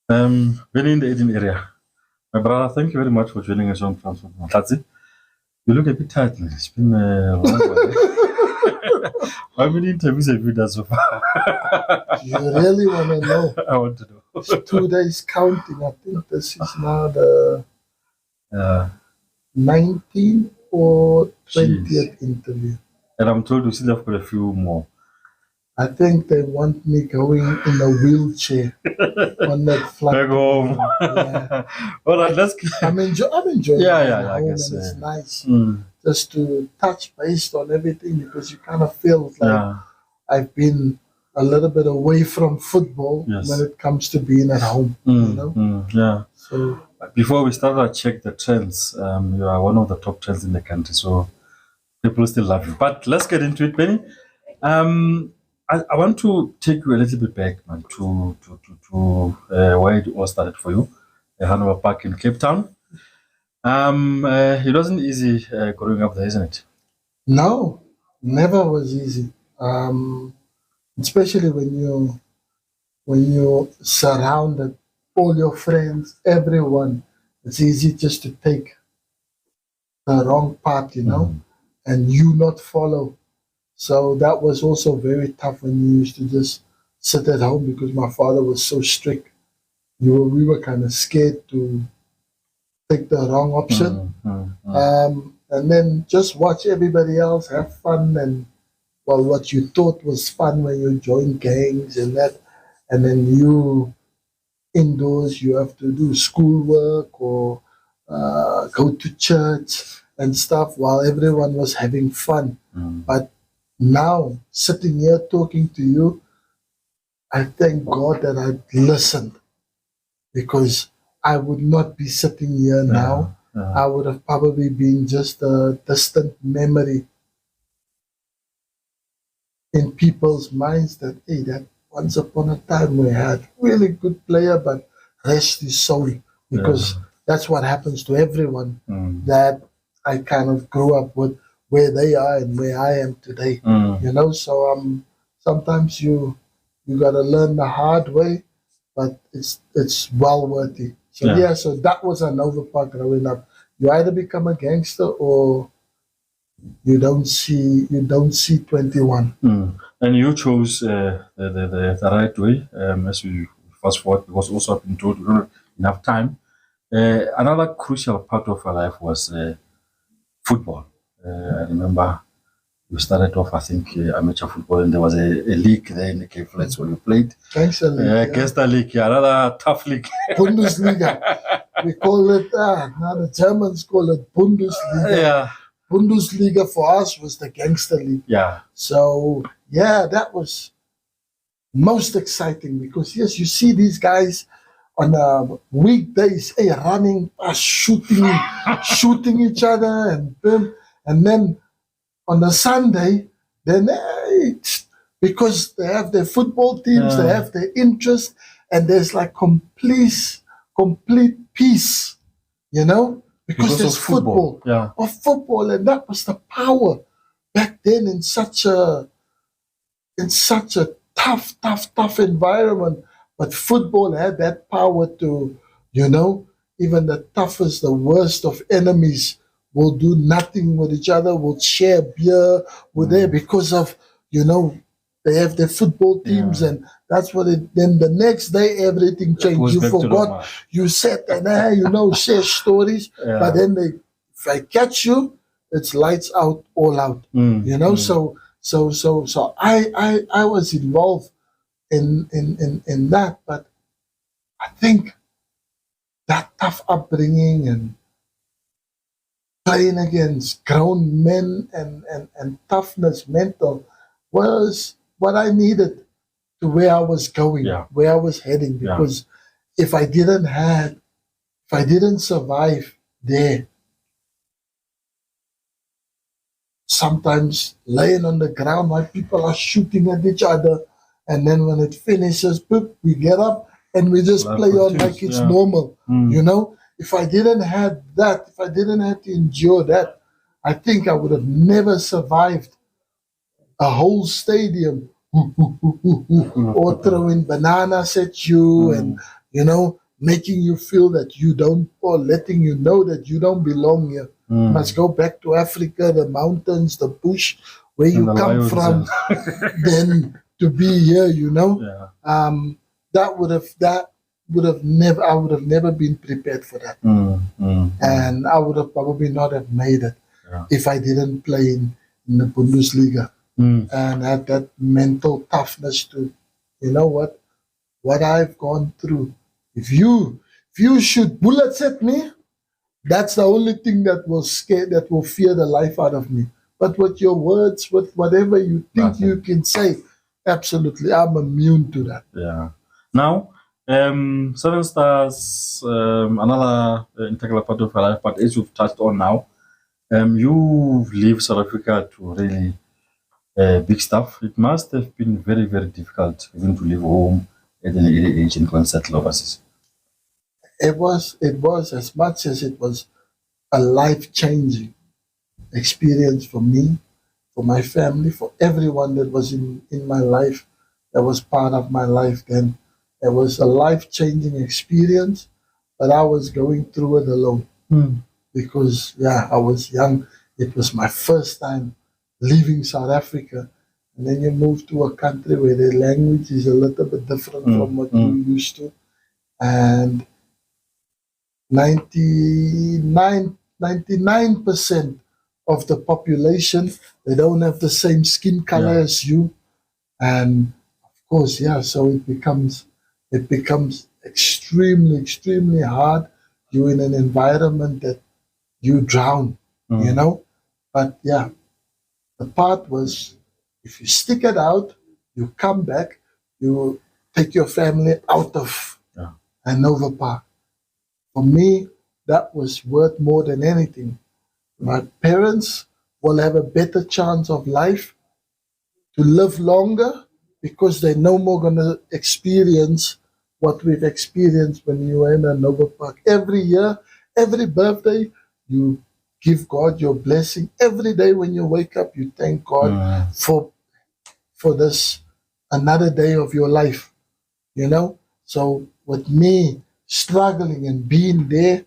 Benni in the Eden area. My brother, thank you very much for joining us on Transfer Mokhatsi. You look a bit tired, man. It's been a long while. How many interviews have you done so far? You really want to know? I want to know. It's 2 days counting. I think this is now the 19th or 20th interview. And I'm told you still have got a few more. I think they want me going in a wheelchair on that flight. Back home. Yeah. All right, let's. I'm enjoying Yeah, I home, guess, and it's nice just to touch base on everything, because you kind of feel like I've been a little bit away from football when it comes to being at home. Yeah. So before we start, I check the trends. You are one of the top trends in the country, so people still love you. But let's get into it, Benni. I want to take you a little bit back, man, to where it all started for you, Hanover Park in Cape Town. It wasn't easy growing up there, isn't it? No, never was easy. Especially when you're surrounded, all your friends, everyone. It's easy just to take the wrong path, and you not follow. So that was also very tough when you used to just sit at home, because my father was so strict. We were kind of scared to take the wrong option. And then just watch everybody else have fun, and what you thought was fun when you joined gangs and that, and then you indoors, you have to do schoolwork or go to church and stuff while everyone was having fun. But now, sitting here talking to you, I thank God that I listened, because I would not be sitting here now. I would have probably been just a distant memory in people's minds that, hey, that once upon a time we had really good player, but rest his soul, because that's what happens to everyone that I kind of grew up with, where they are and where I am today. So sometimes you got to learn the hard way, but it's well worth it. So so that was Hanover Park growing up. You either become a gangster or you don't see 21. And you chose the right way, as we fast forward, because also I've been told we don't have enough time. Another crucial part of our life was football. I remember you started off, I think, amateur football, and there was a league there in the Cape Flats where you played. Gangster league. Gangster league, another tough league. Bundesliga. We call it, now the Germans call it Bundesliga. Bundesliga for us was the gangster league. So, that was most exciting, because, yes, you see these guys on weekdays, running, shooting each other, and then on a Sunday, then because they have their football teams, they have their interest, and there's like complete peace, because there's football. Of football, and that was the power back then in such a tough environment. But football had that power to, even the toughest, the worst of enemies will do nothing with each other, will share beer with there, because of, they have their football teams, and that's what then the next day everything changed. You forgot, you sat and share stories, but then if I catch you, it's lights out, all out. So I was involved in that, but I think that tough upbringing and playing against grown men and toughness, mental, was what I needed to where I was going, where I was heading. Because if I didn't survive there, sometimes laying on the ground while people are shooting at each other, and then when it finishes, we get up and we just play on like it's normal. If I didn't have that, if I didn't have to endure that, I think I would have never survived a whole stadium or throwing bananas at you and making you feel that you don't, or letting you know that you don't belong here. You must go back to Africa, the mountains, the bush, where you come from, then to be here, Yeah. that would have never, I would have never been prepared for that. And I would have probably not have made it if I didn't play in the Bundesliga and had that mental toughness to, what I've gone through. If you shoot bullets at me, that's the only thing that will fear the life out of me. But with your words, with whatever you think you can say, absolutely, I'm immune to that. Yeah. Now, Seven Stars, another integral part of your life, but as you've touched on now, you leave South Africa to really big stuff. It must have been very, very difficult even to leave home at an early age and go and settle overseas. It was as much as it was a life-changing experience for me, for my family, for everyone that was in my life, that was part of my life then. It was a life-changing experience, but I was going through it alone because, I was young. It was my first time leaving South Africa. And then you move to a country where the language is a little bit different from what you're used to. And 99% of the population, they don't have the same skin color as you. And of course, so it becomes extremely, extremely hard. You're in an environment that you drown, But the part was, if you stick it out, you come back, you take your family out of Hanover Park. For me, that was worth more than anything. My parents will have a better chance of life to live longer because they're no more going to experience what we've experienced when you were in Hanover Park. Every year, every birthday, you give God your blessing. Every day when you wake up, you thank God for this another day of your life, So with me struggling and being there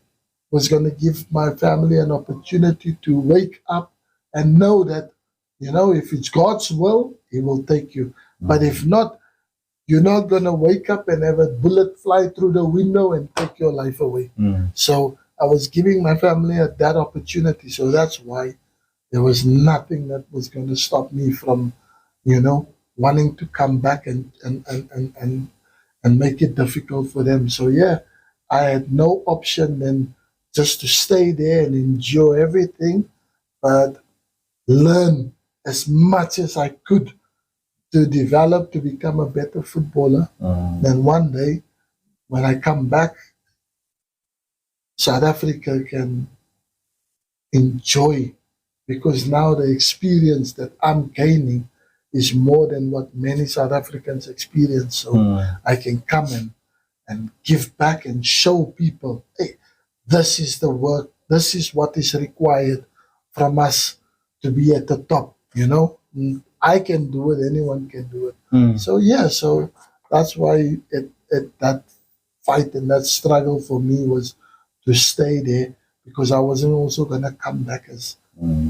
was going to give my family an opportunity to wake up and know that, if it's God's will, He will take you. But if not, you're not going to wake up and have a bullet fly through the window and take your life away. So I was giving my family that opportunity. So that's why there was nothing that was going to stop me from, wanting to come back and make it difficult for them. So I had no option than just to stay there and enjoy everything, but learn as much as I could to develop, to become a better footballer. Then one day, when I come back, South Africa can enjoy, because now the experience that I'm gaining is more than what many South Africans experience. So I can come and give back and show people, hey, this is the work, this is what is required from us to be at the top, I can do it, anyone can do it. So that's why that fight and that struggle for me was to stay there, because I wasn't also going to come back as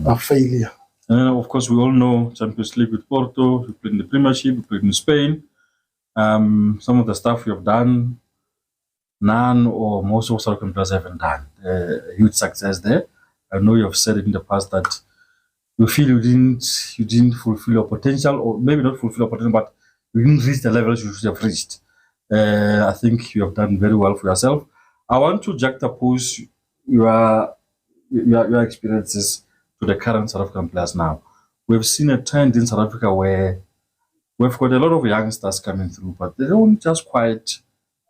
a failure. And then, of course, we all know Champions League with Porto, you played in the Premiership, you played in Spain. Some of the stuff you have done, none or most of South African players haven't done. Huge success there. I know you have said it in the past that you feel you didn't fulfill your potential, or maybe not fulfill your potential, but you didn't reach the levels you should have reached. I think you have done very well for yourself. I want to juxtapose your experiences to the current South African players now. We've seen a trend in South Africa where we've got a lot of youngsters coming through, but they don't just quite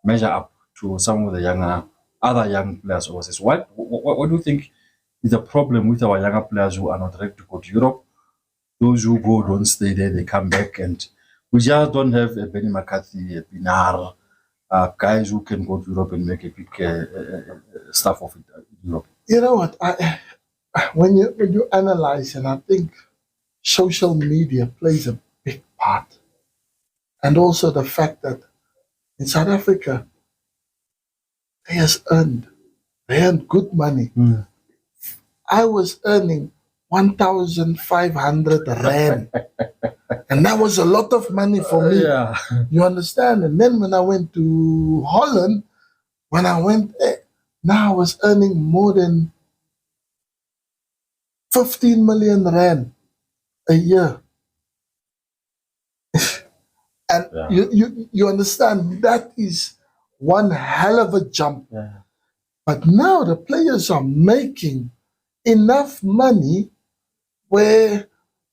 measure up to some of the other young players overseas. What do you think is the problem with our younger players who are not ready to go to Europe? Those who go don't stay there, they come back, and we just don't have a Benni McCarthy, a Pinar, guys who can go to Europe and make a big stuff of it in Europe. You know what? When you analyze, and I think social media plays a big part, and also the fact that in South Africa, They earned good money. I was earning 1,500 rand. And that was a lot of money for me. Yeah. You understand? And then when I went to Holland, now I was earning more than 15 million rand a year. And Yeah. you understand, that is one hell of a jump. Yeah. But now the players are making enough money where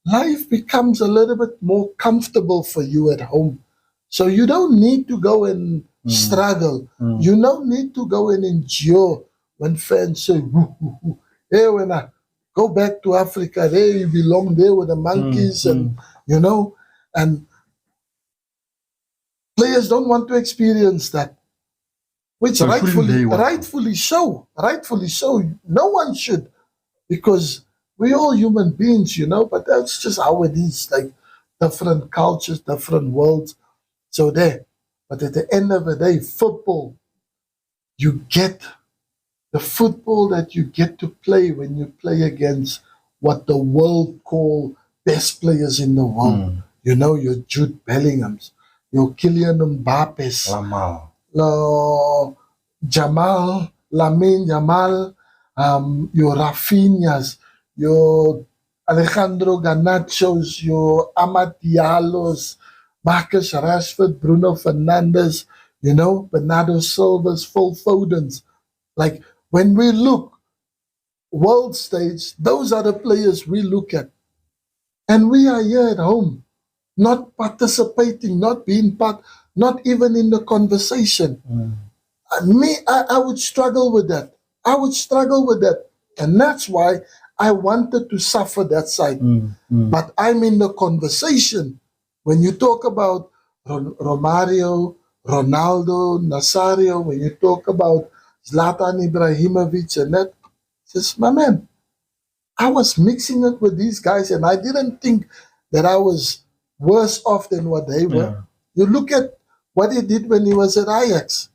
life becomes a little bit more comfortable for you at home. So you don't need to go and struggle. You don't need to go and endure when fans say, woo, woo, woo. Hey, when I go back to Africa, there you belong there with the monkeys, and you know, and players don't want to experience that. Which So rightfully so. Rightfully so. No one should, because we're all human beings, but that's just how it is. Like different cultures, different worlds. So there. But at the end of the day, football, you get the football that you get to play when you play against what the world call best players in the world. Your Jude Bellinghams, your Kylian Mbappe's, Jamal, Lamine Jamal, your Rafinhas, your Alejandro Garnachos, your Amad Diallos, Marcus Rashford, Bruno Fernandes, Bernardo Silva's, Phil Foden's. Like when we look world stage, those are the players we look at. And we are here at home, not participating, not being part, not even in the conversation. I would struggle with that. And that's why I wanted to suffer that side. But I'm in the conversation. When you talk about Romario, Ronaldo, Nazario, when you talk about Zlatan Ibrahimovic and that, just, my man, I was mixing it with these guys, and I didn't think that I was worse off than what they were. Yeah. You look at what he did when he was at Ajax.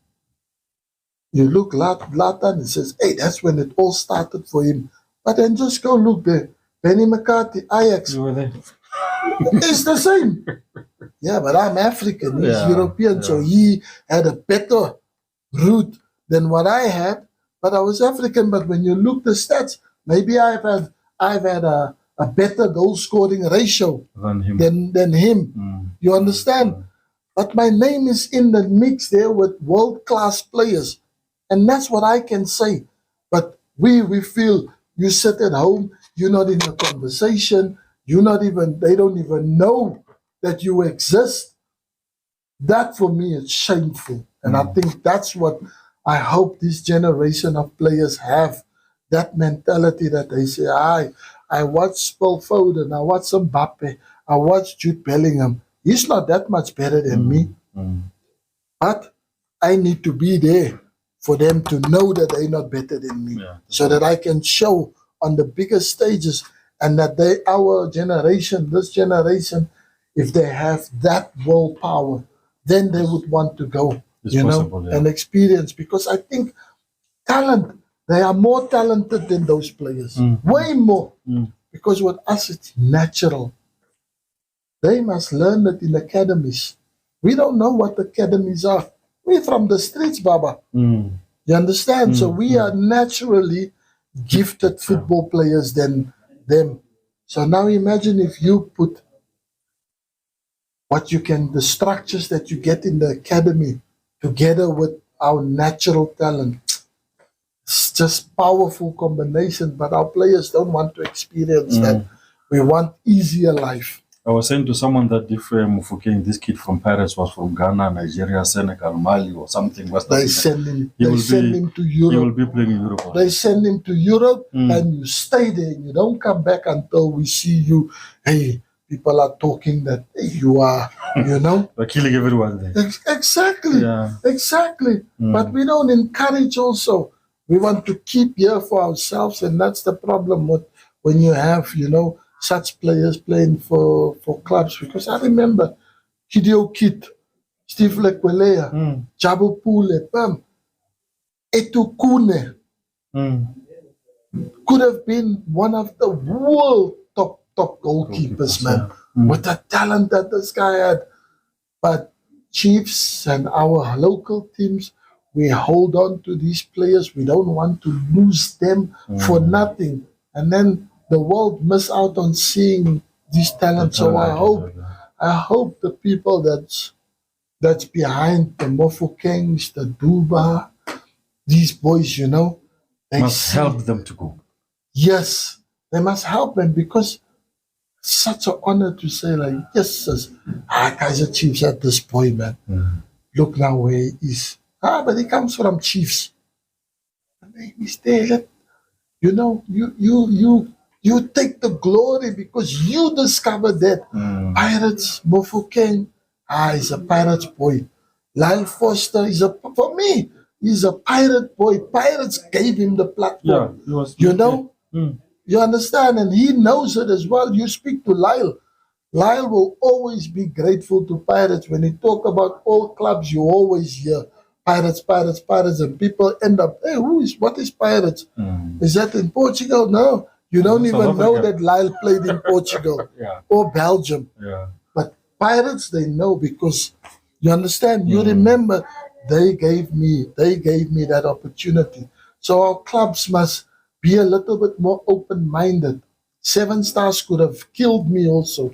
You look Zlatan and says, hey, that's when it all started for him. But then just go look there. Benni McCarthy, Ajax. You were there. It's the same. Yeah, but I'm African. He's European, so he had a better route than what I had. But I was African. But when you look the stats, maybe I've had a better goal scoring ratio than him. You understand? But my name is in the mix there with world class players, and that's what I can say. But we feel you sit at home, you're not in the conversation, they don't even know that you exist. That for me is shameful. And I think that's what I hope this generation of players have, that mentality that they say, I watch Phil Foden, I watch Mbappe, I watch Jude Bellingham. He's not that much better than me. But I need to be there for them to know that they're not better than me. So that I can show on the biggest stages, and that our generation, this generation, if they have that willpower, then they would want to go, and experience. Because I think talent, they are more talented than those players. Way more. Because with us, it's natural. They must learn it in academies. We don't know what academies are. We're from the streets, Baba. You understand? So we are naturally gifted football players than them. So now imagine if you put the structures that you get in the academy together with our natural talent. It's just powerful combination, but our players don't want to experience that. We want easier life. I was saying to someone that if Mofokeng, this kid from Paris, was from Ghana, Nigeria, Senegal, Mali, or something, they send him to Europe. He will be playing in Europe. They send him to Europe, and you stay there. You don't come back until we see you. Hey, people are talking that you are, They're killing everyone there. Exactly. Yeah. Exactly. But we don't encourage also. We want to keep here for ourselves, and that's the problem with when you have, such players playing for clubs. Because I remember Hideo Kit, Steve Lekwelea, Jabu Pule, Etukune could have been one of the world top goalkeepers, man, with the talent that this guy had. But Chiefs and our local teams, we hold on to these players. We don't want to lose them for nothing. And then the world miss out on seeing these talents. So I hope the people that's behind the Mofokengs, the Duba, these boys, they must help them to go. Yes, they must help them, because it's such an honor to say, like, yes, Kaizer Chiefs at this point, man. Look now where he is. But he comes from Chiefs. And he's there. You take the glory because you discovered that. Pirates, Mofokeng, he's a Pirates boy. Lyle Foster for me, he's a Pirate boy. Pirates gave him the platform. Yeah, You understand? And he knows it as well. You speak to Lyle. Lyle will always be grateful to Pirates. When he talk about all clubs, you always hear Pirates, Pirates, Pirates, and people end up, hey, what is Pirates? Is that in Portugal? No. You don't even know that Lyle played in Portugal or Belgium. But Pirates, they know, because you understand, you remember, they gave me that opportunity. So our clubs must be a little bit more open-minded. Seven Stars could have killed me also.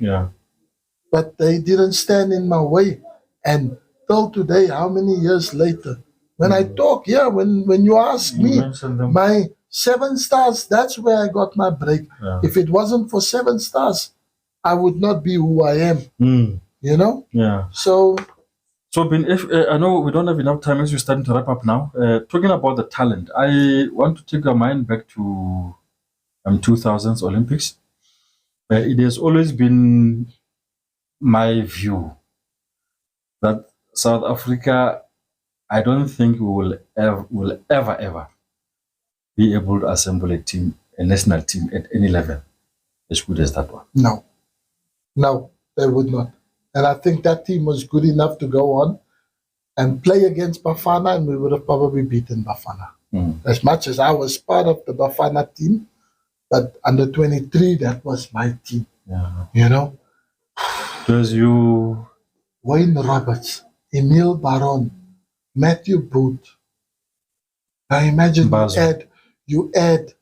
But they didn't stand in my way. And till today, how many years later, when I talk, when you ask me, my Seven Stars, that's where I got my break. If it wasn't for Seven Stars, I would not be who I am. So, Ben, I know we don't have enough time as we're starting to wrap up now. Talking about the talent, I want to take your mind back to 2000s Olympics. It has always been my view that South Africa, I don't think we will ever be able to assemble a national team at any level as good as that one. No, they would not. And I think that team was good enough to go on and play against Bafana, and we would have probably beaten Bafana. As much as I was part of the Bafana team, but under 23, that was my team. There's you, Wayne Roberts, Emile Baron, Matthew Booth. Now imagine you add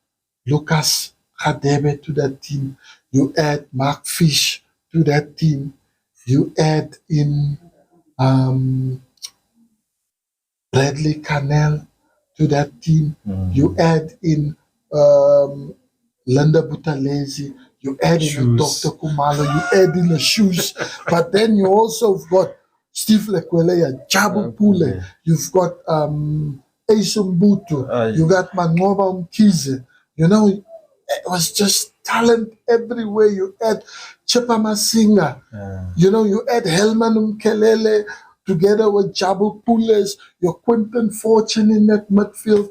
Lucas Radebe to that team. You add Mark Fish to that team. You add in Bradley Cannell to that team. You add in Linda Butalezi. You add in Dr. Kumalo. You add in the shoes. But then you also have got Steve Lekweleya, Jabu Pule. You've got Ace Mbutu. You got Mangoba Mkize. It was just talent everywhere. You add Chipa Masinga. You add Helman Mkelele together with Jabu Pules, your Quentin Fortune in that midfield.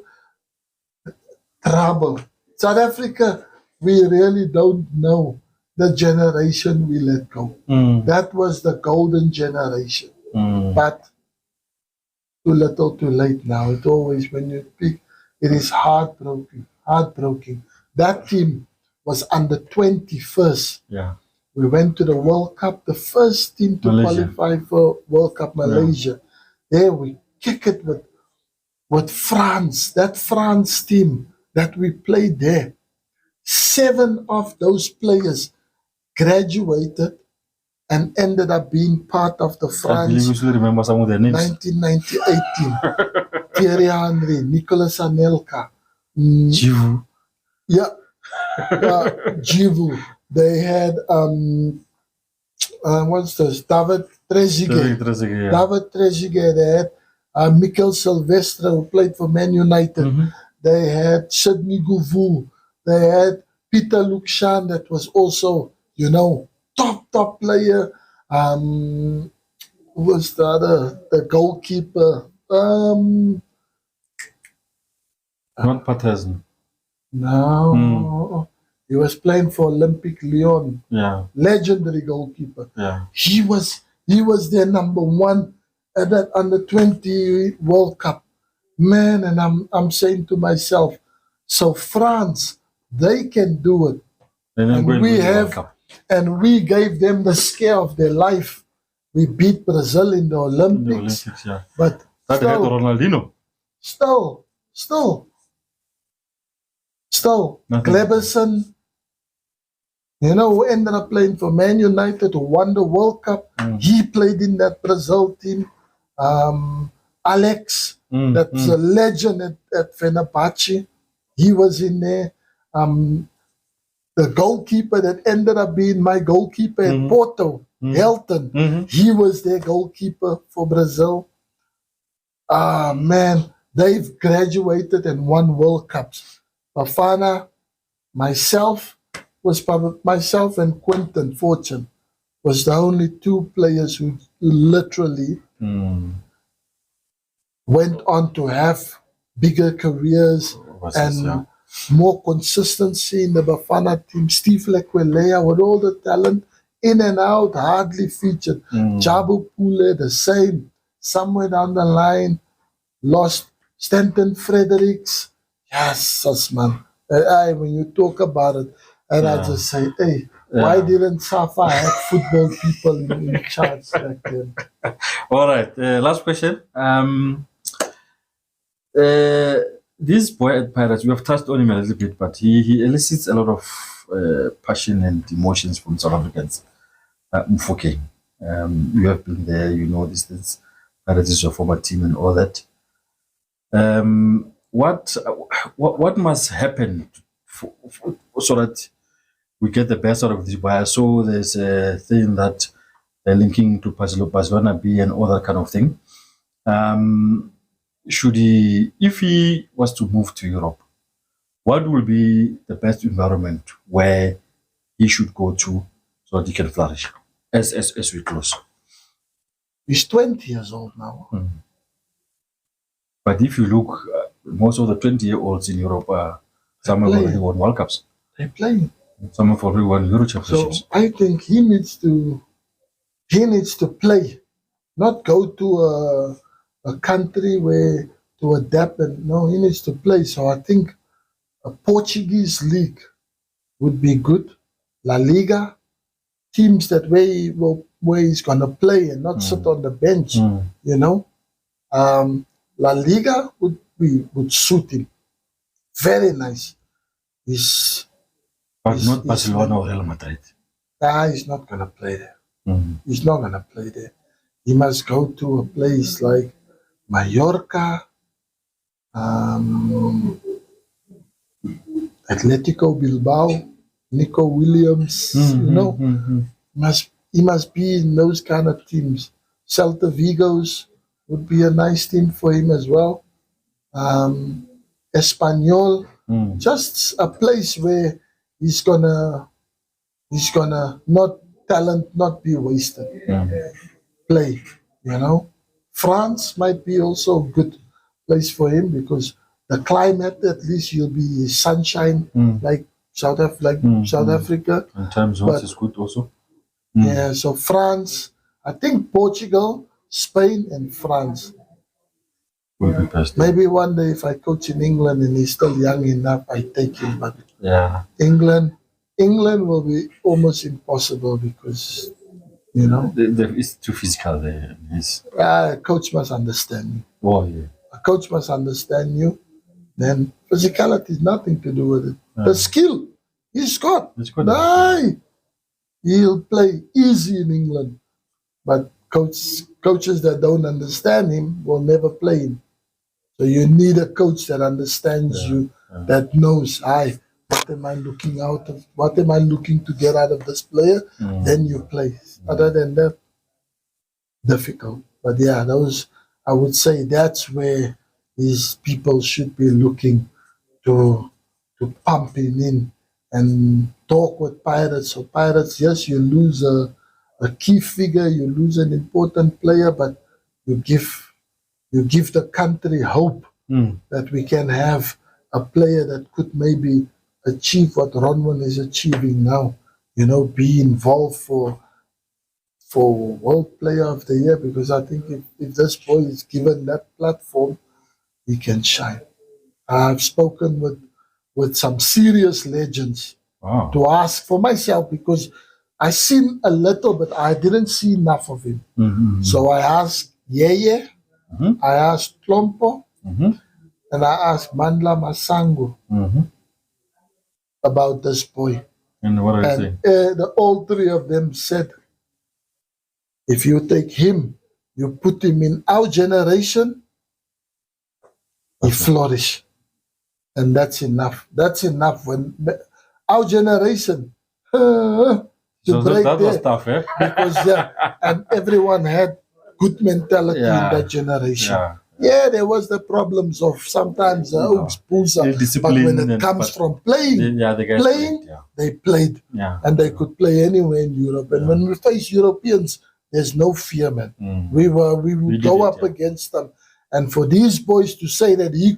Trouble. South Africa, we really don't know the generation we let go. That was the golden generation. But too little, too late now. It always, when you speak, it is heartbroken. That team was under 21st. We went to the World Cup, the first team to qualify for World Cup, Malaysia. There we kick it with France, that France team that we played there. 7 of those players graduated and ended up being part of the France 1998 team. Thierry Henry, Nicolas Anelka, Jivu. Jivu. They had what's this? David Trezeguet. David Trezeguet. They had Mikel Silvestre, who played for Man United. They had Sidney Govou. They had Peter Lukshan, that was also, top player. Who was the other? The goalkeeper. Not Patterson. No. He was playing for Olympic Lyon. Legendary goalkeeper. He was their number 1 at that under 20 World Cup. Man, and I'm saying to myself, so France, they can do it. And then And go and we win the World have, Cup. and we gave them the scare of their life. We beat Brazil in the In Olympics, the Olympics, yeah. but That had still, Ronaldinho. still, Nothing. Kleberson, who ended up playing for Man United, who won the World Cup. He played in that Brazil team. Alex, that's a legend at Fenerbahce. He was in there. The goalkeeper that ended up being my goalkeeper at Porto, Helton, he was their goalkeeper for Brazil. Man, they've graduated and won World Cups. Bafana, myself and Quentin Fortune was the only two players who literally went on to have bigger careers and more consistency in the Bafana team. Steve Lekwelea, with all the talent, in and out, hardly featured. Jabu Pule, the same. Somewhere down the line, lost. Stanton Fredericks. Yes, man. When you talk about it, and I just say, hey, why didn't Safa have football people in charge back then? All right. Last question. This boy at Pirates, we have touched on him a little bit, but he elicits a lot of passion and emotions from South Africans. Mofokeng. You have been there, you know this. Pirates is your former team and all that. What must happen so that we get the best out of this boy? I saw there's a thing that they're linking to Barcelona B and all that kind of thing. If he was to move to Europe, what will be the best environment where he should go to so that he can flourish as we close? He's 20 years old now. But if you look, most of the 20-year-olds in Europe, some have already won World Cups. They're playing. Some have already won Euro Championships. So I think he needs to play, not go to a country where to adapt. And no, he needs to play. So I think a Portuguese league would be good. La Liga, teams that where he's gonna play and not sit on the bench. La Liga would suit him. Very nice. But not Barcelona or Real Madrid. He's not gonna play there. He's not gonna play there. He must go to a place like Mallorca, Atletico Bilbao, Nico Williams. He must be in those kind of teams. Celta Vigos would be a nice team for him as well. Espanyol, just a place where he's gonna not be wasted. Play, France might be also a good place for him because the climate, at least you'll be sunshine like South Africa. And time zones is good also. Yeah, so France, I think Portugal, Spain, and France will be best. Maybe one day if I coach in England and he's still young enough, I take him. But England will be almost impossible because it's too physical there. A coach must understand you. Oh yeah. A coach must understand you. Then physicality is nothing to do with it. The skill he's got. He'll play easy in England, but coaches that don't understand him will never play him. So you need a coach that understands you, that knows, what am I looking out of? What am I looking to get out of this player? Then you play. Other than that, difficult. But I would say that's where these people should be looking to pump him in and talk with Pirates. So Pirates, yes, you lose a key figure, you lose an important player, but you give the country hope that we can have a player that could maybe achieve what Ronwen is achieving now. Be involved for World Player of the Year, because I think if this boy is given that platform, he can shine. I've spoken with some serious legends Wow. to ask for myself because I seen a little, but I didn't see enough of him. Mm-hmm. So I asked Yeye, I asked Klompo, and I asked Mandla Masango about this boy. And what are you saying? All three of them said, if you take him, you put him in our generation, he flourish. And that's enough. That's enough. When our generation, to So break that was there, tough, eh? because and everyone had good mentality in that generation. Yeah. There was the problems of sometimes but Discipline when it comes from playing, they played, and they could play anywhere in Europe. And when we face Europeans, there's no fear, man. We would go up against them, and for these boys to say that he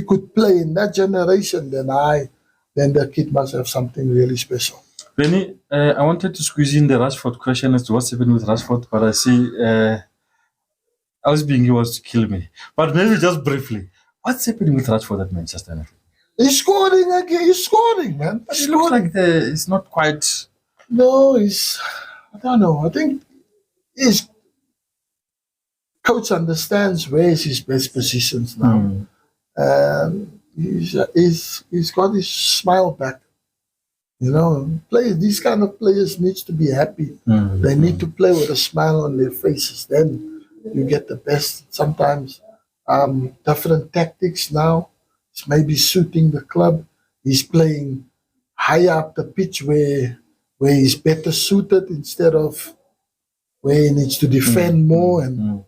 could play in that generation, then the kid must have something really special. Benny, I wanted to squeeze in the Rashford question as to what's happening with Rashford, but I see he wants to kill me. But maybe just briefly, what's happening with Rashford at Manchester United? He's scoring again. He's scoring, man. But it looks like it's not quite. No, I don't know. I think his coach understands where is his best positions now. He's got his smile back. These kind of players needs to be happy. They need to play with a smile on their faces. Then you get the best. Sometimes different tactics now. It's maybe suiting the club. He's playing higher up the pitch where he's better suited instead of where he needs to defend more, and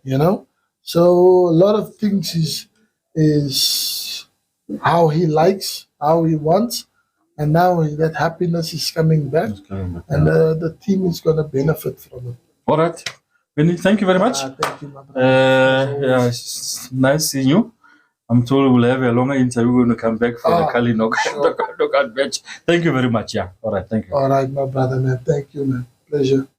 So a lot of things is how he likes, how he wants. And now that happiness is coming back, and the team is going to benefit from it. All right. Benny, thank you very much. Thank you, my brother. It's nice seeing you. I'm told we'll have a longer interview when we come back for the Kali knockout match. Thank you very much. Yeah. All right. Thank you. All right, my brother, man. Thank you, man. Pleasure.